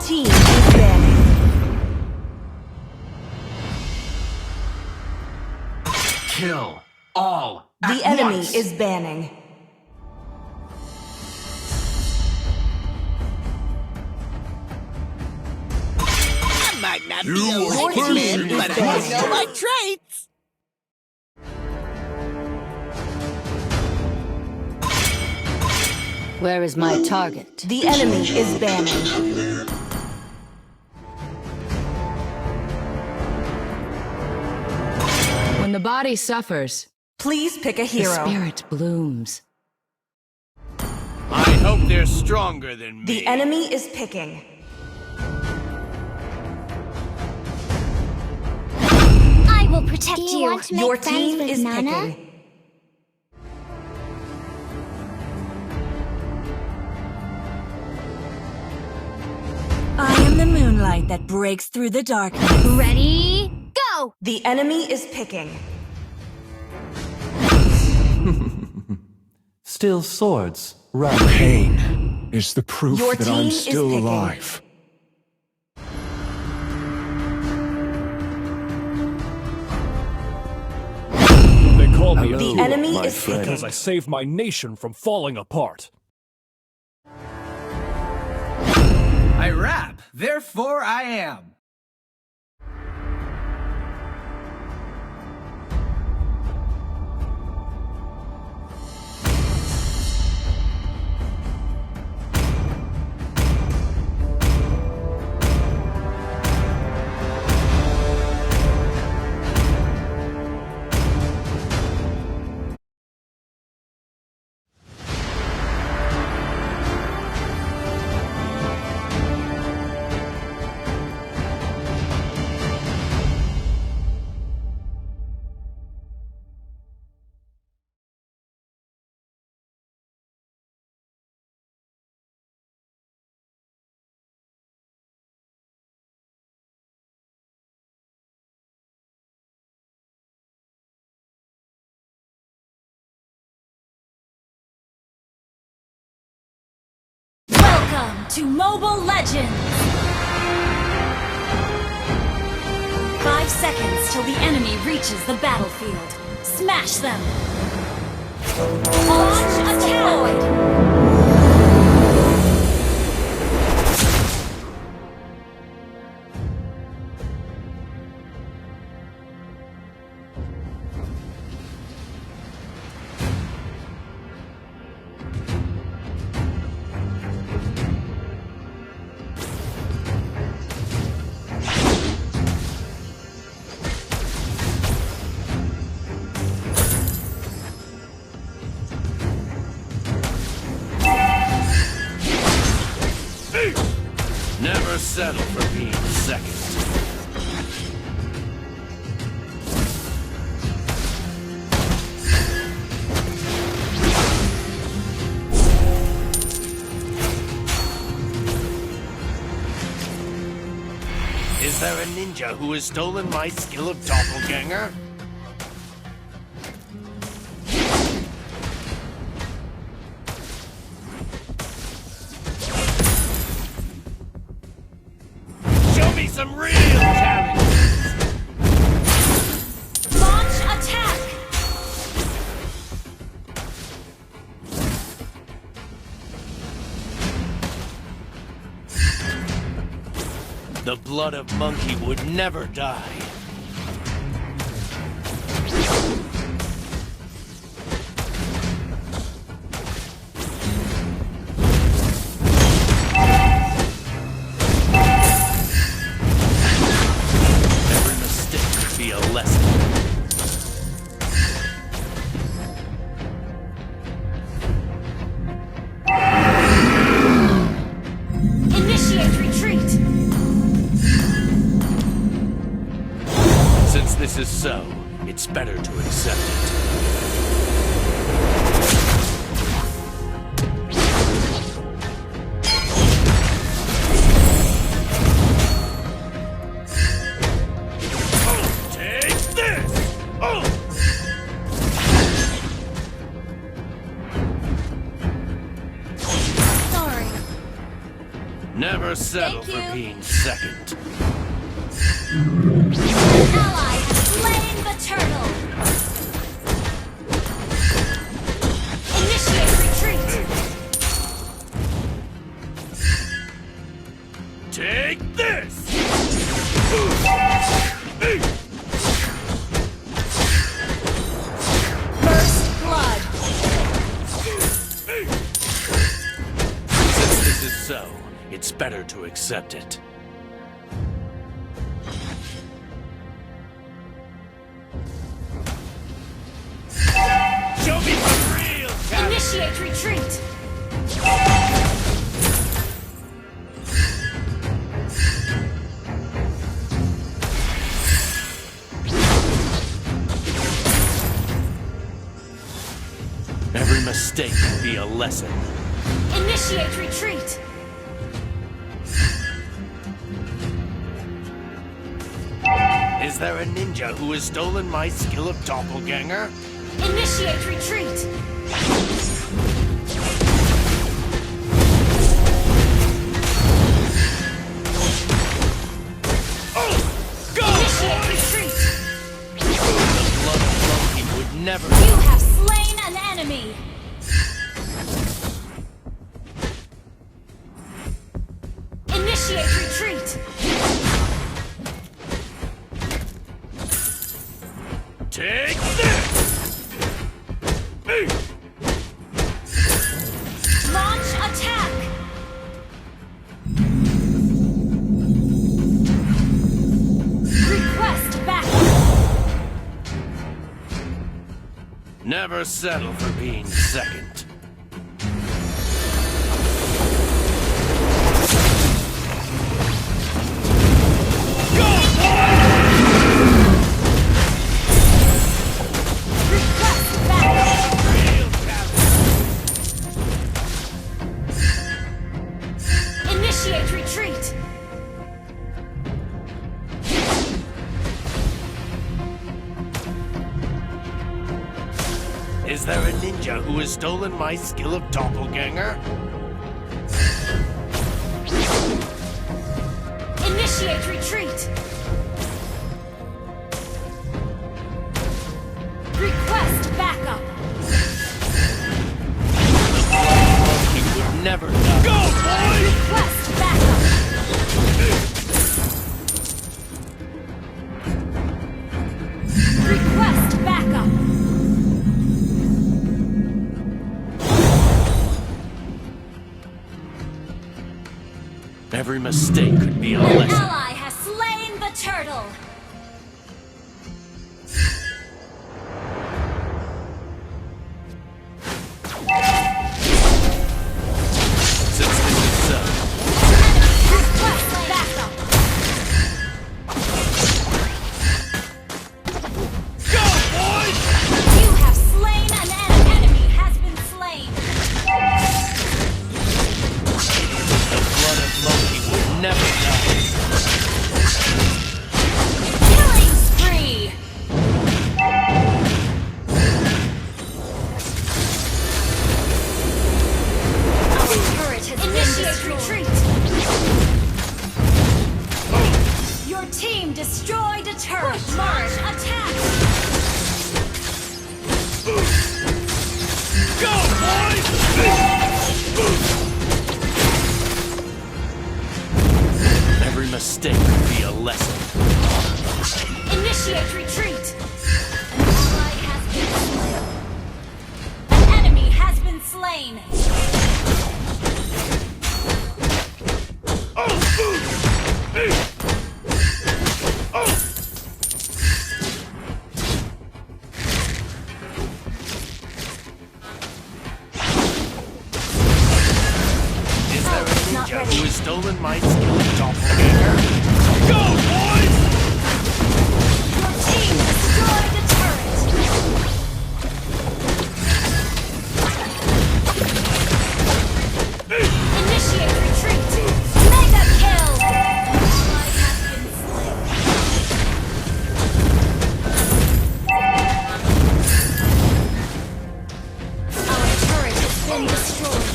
team is banning. Kill all. The enemy is banning. I might not You be a are woodsman, thirsty. but I know my traits. Where is my target? The enemy is banning. When the body suffers, Please pick a the hero. spirit blooms. I hope they're stronger than me. The enemy is picking. I will protect Do you. you want to make Your friends team with is Nana? picking. I am the moonlight that breaks through the darkness. Ready? Go! The enemy is picking. Still swords run. Pain is the proof Your that team I'm is still picking. alive. They call me The a enemy my is friend. picking. because I saved my nation from falling apart. I rap, therefore I am. Welcome to Mobile Legends! 5 seconds till the enemy reaches the battlefield. Smash them! Launch attack! Never settle for being second. Is there a ninja who has stolen my skill of doppelganger? Show me some real challenges! Launch attack! The blood of monkey would never die. Every mistake could be a lesson. Initiate retreat! Since this is so, it's better to accept it. Take this! Oh! Sorry. Never Never settle Thank for you. being second. An ally has slain the turtle. Initiate retreat. Take this! First blood. Since this is so, it's better to accept it. Show me some real talent! Initiate retreat. Every mistake can be a lesson. Initiate retreat. Is there a ninja who has stolen my skill of doppelganger? Initiate retreat. Initiate retreat. The blood of Loki would never... You have slain an enemy. Initiate retreat. Take this! Launch attack. Request backup. Never settle for being second. Request backup. Initiate retreat. Is there a ninja who has stolen my skill of doppelganger? Initiate retreat. Request backup. He would never die. Go, boy! Request backup. Request backup. Every mistake could be a An lesson. ally has slain the turtle. Since this is so, Request backup. go, boys! You have slain an enemy has been slain. The blood of Loki would never die. Killing spree. Our turret has initiate retreat. Your team destroyed a turret. Launch attack. Go, boys! Every mistake could be a lesson. Initiate retreat. An ally has been slain. An enemy has been slain. Is there a Not ninja ready. who has stolen my skill of doppelganger? Go, boys! Your team destroyed a turret. Initiate retreat. Mega kill. An ally has been slain. Our turret has been destroyed.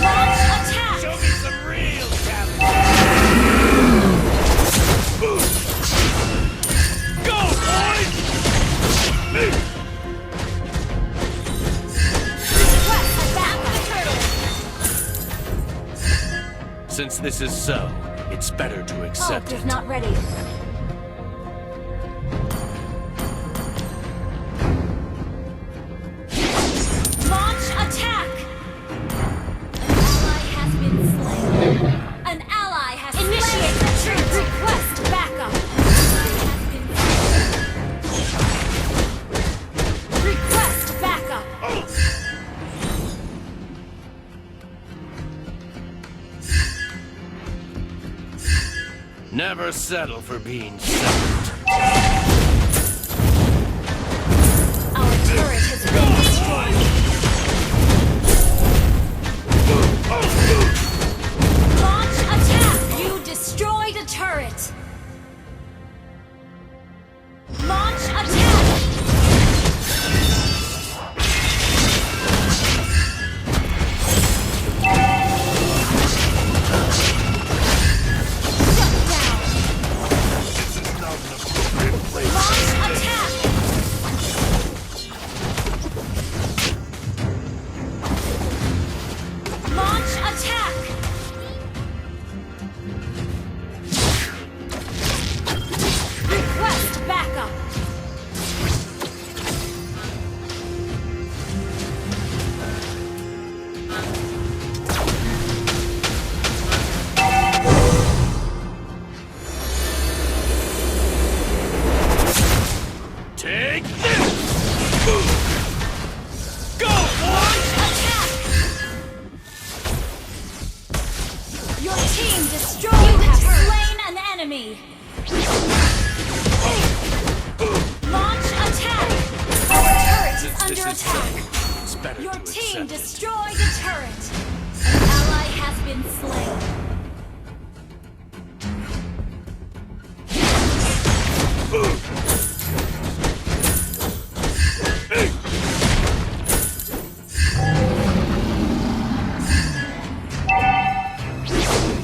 Launch attack. Show me some real talent! this is so, it's better to accept Hulk it. is not ready. Launch attack! An ally has been slain. Initiate retreat. Request backup. Request backup. Never settle for being second. Our turret has been destroyed. Launch attack! You destroyed a turret. Launch attack! Shut down! Launch attack! Launch attack! Request backup! Take this! Go, boys! Attack! Your team destroyed. You have slain an enemy. Launch attack! Our turret is under This is attack. so, it's better Your to team accept it. destroyed a turret. An ally has been slain.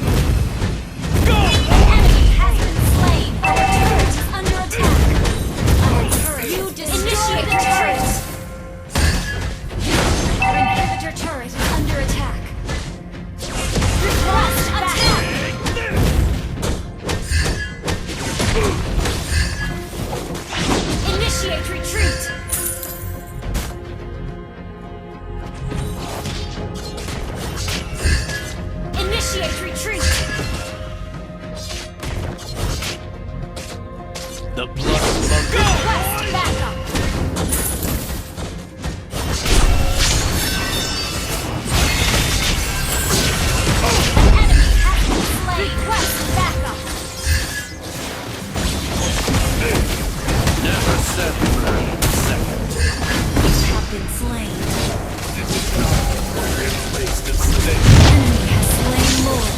Go, An boys! enemy has been slain. Our turret is under attack. Our turret. You destroyed the turret. Our inhibitor turret is under attack. Request attack. Take this! Initiate retreat. Initiate retreat. The blood of Monk. Request backup. An enemy has been slain. Request backup. Never settle for being second. You have been slain. This is not an appropriate place to stay. Enemy has slain Lord.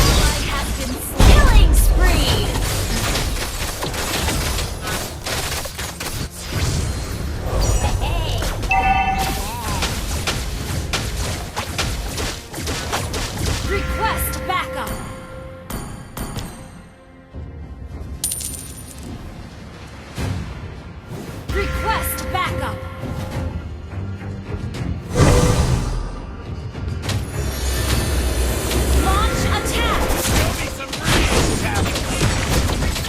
Ally has been slain. Killing spree. Request backup. Request backup. Launch attack. Show me some real talent.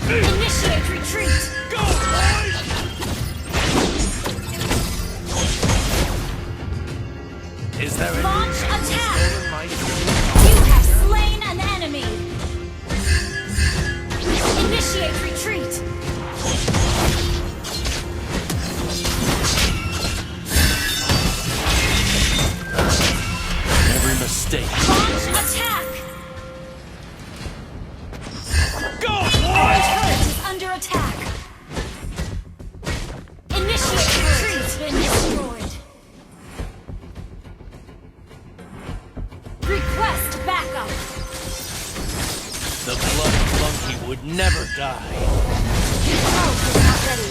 Initiate retreat. Go, boys! Is there a Launch ninja who's attack. stolen my You have slain an enemy. Initiate retreat. every mistake? Launch attack. Go, Our boys! turret is under attack. Initiate retreat. Has been destroyed. Request backup. The blood monkey would never die. Hulk is not ready.